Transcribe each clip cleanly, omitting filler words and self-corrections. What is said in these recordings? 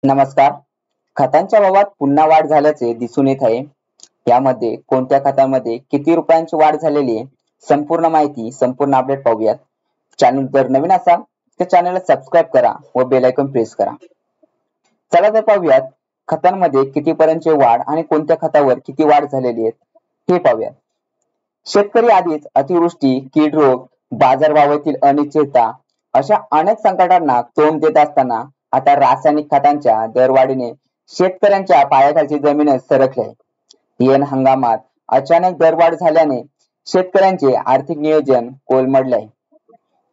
नमस्कार. खतांच्या भावात पुन्हा वाढ झाल्याचे दिसून येत आहे. यामध्ये कोणत्या खतामध्ये किती रुपयांची वाढ झालेली आहे, संपूर्ण माहिती, संपूर्ण अपडेट पाहूयात. चॅनल जर नवीन असाल तर चॅनलला सबस्क्राईब करा व बेल आयकॉन प्रेस करा. चला तर पाहूयात खतांमध्ये कितीपर्यंतची वाढ आणि कोणत्या खतावर किती वाढ झालेली आहे हे पाहूयात. शेतकरी आधीच अतिवृष्टी, कीड रोग, बाजारभावातील अनिश्चितता अशा अनेक संकटांना तोंड देत असताना आता रासायनिक खतांच्या दरवाढीने शेतकऱ्यांच्या पायाखालची जमीनच सरकली आहे. ऐन हंगामात अचानक दरवाढ झाल्याने शेतकऱ्यांचे आर्थिक नियोजन कोलमडले आहे.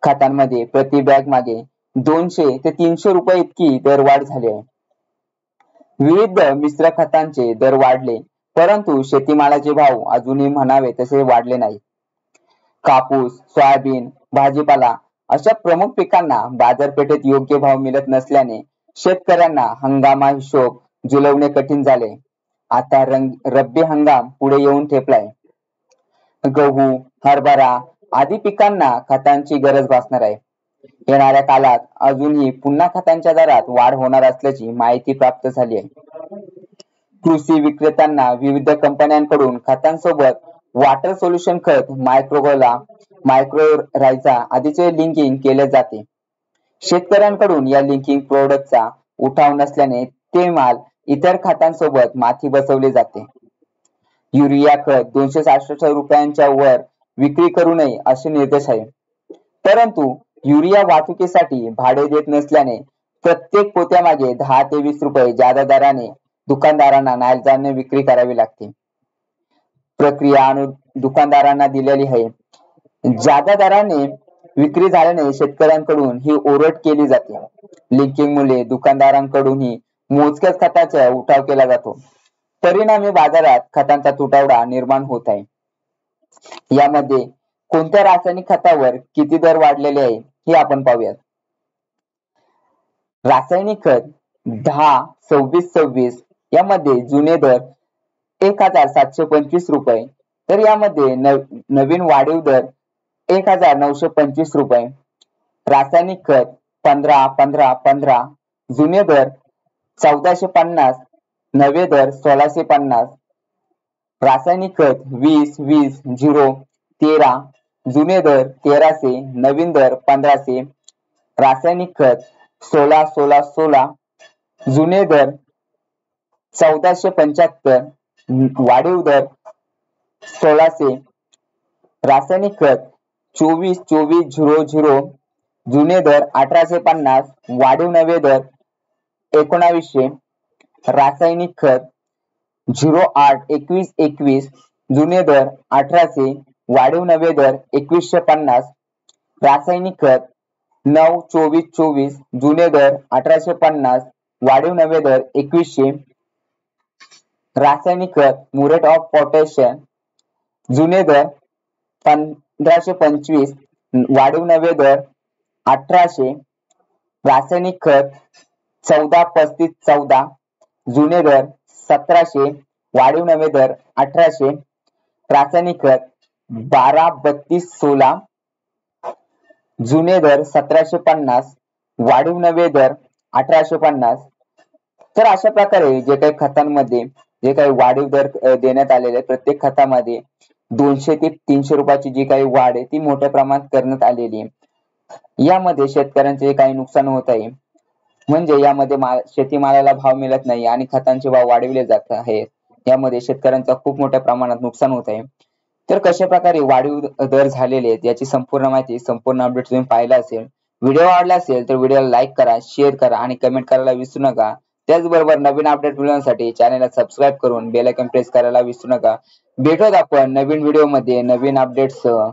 खतांमध्ये प्रति बॅग मागे 200 ते 300 रुपये इतकी दरवाढ झाली आहे. विविध मिश्र खतांचे दर वाढले, परंतु शेतीमालाचे भाव अजूनही म्हणावे तसे वाढले नाही. कापूस, सोयाबीन, भाजीपाला अशा प्रमुख पिकांना बाजारपेठेत योग्य भाव मिळत नसल्याने शेतकऱ्यांना हंगामा हिशोब जुळवणे कठीण झाले. आता रब्बी हंगाम पुढे येऊन ठेपलाय. गहू, हरभरा आदी पिकांना खतांची गरज भासणार आहे. येणाऱ्या काळात अजूनही पुन्हा खतांच्या दरात वाढ होणार असल्याची माहिती प्राप्त झाली आहे. कृषी विक्रेत्यांना विविध कंपन्यांकडून खतांसोबत वॉटर सोल्युशन खत, मायक्रोरायझा आदीचे लिंकिंग केले जाते. शेतकऱ्यांकडून या लिंकिंग प्रोडक्टचा उठाव नसल्याने ते माल इतर खतांसोबत माथी बसवले जाते. युरिया खत 266 रुपयांच्या वर विक्री करू नये असे निर्देश आहे. परंतु युरिया वाहतुकीसाठी भाडे देत नसल्याने प्रत्येक पोत्यामागे 10 ते 20 रुपये जादा दराने दुकानदारांना नाईलाजाने विक्री करावी लागते. प्रक्रिया दुकानदारांना दिलेली आहे. जादा दराने विक्री झाल्याने शेतकऱ्यांकडून ही ओरड केली जाते. लिंकिंग मुळे दुकानदारांकडूनही मोजक्याच खताचा उठाव केला जातो. परिणामी बाजारात खतांचा तुटवडा निर्माण होत आहे. यामध्ये कोणत्या रासायनिक खतावर किती दर वाढलेले आहे हे आपण पाहूयात. रासायनिक खत 10-26-26 यामध्ये जुने दर 1725 रुपये, तर यामध्ये नवीन वाढीव दर 1925 रुपये. रासायनिक खत 15-15-15 जुने दर 1450, नवे दर 1650. रासायनिक खत 20-20-0-13 जुने दर 1300, नवीन दर 1500. रासायनिक खत 16-16-16 जुने दर 1475, वाढीव दर 1600. रासायनिक खत 24-24-00 जुने दर 1850, वाढीव नवे दर 1900. रासायनिक खत 08-21-21 जुने दर 1800, वाढीव नवे दर 2150. रासायनिक खत 9-24-24 जुने दर 1850, वाढीव नवे दर 2100. रासायनिक खत म्युरेट ऑफ पोटॅश जुने दर 1525, वाढीव नवे दर 1800. रासायनिक खत 14-35-14 जुने दर 1700, वाढीव नवे दर 1800. रासायनिक खत 12-32-16 जुने दर 1750, वाढीव नवे दर 1850. तर अशा प्रकारे जे काही खतांमध्ये जे काही वाढीव दर देण्यात आलेले प्रत्येक खतामध्ये 200 ते 300 रुपयाची जी काही वाढ आहे ती मोठ्या प्रमाणात करण्यात आलेली आहे. यामध्ये शेतकऱ्यांचे काही नुकसान होत आहे. म्हणजे यामध्ये शेतीमालाला भाव मिळत नाही आणि खतांचे भाव वाढविले जात आहेत. यामध्ये शेतकऱ्यांचा खूप मोठ्या प्रमाणात नुकसान होत आहे. तर कशा प्रकारे वाढीव दर झालेले आहेत याची संपूर्ण माहिती, संपूर्ण अपडेट तुम्ही पाहिला असेल. व्हिडिओ आवडला असेल तर व्हिडिओला लाईक करा, शेअर करा आणि कमेंट करायला विसरू नका. त्याचबरोबर नवीन अपडेट मिळवण्यासाठी चॅनलला सबस्क्राईब करून बेल आयकॉन प्रेस करायला विसरू नका. भेटूयात आपण नवीन व्हिडिओमध्ये नवीन अपडेट्ससह.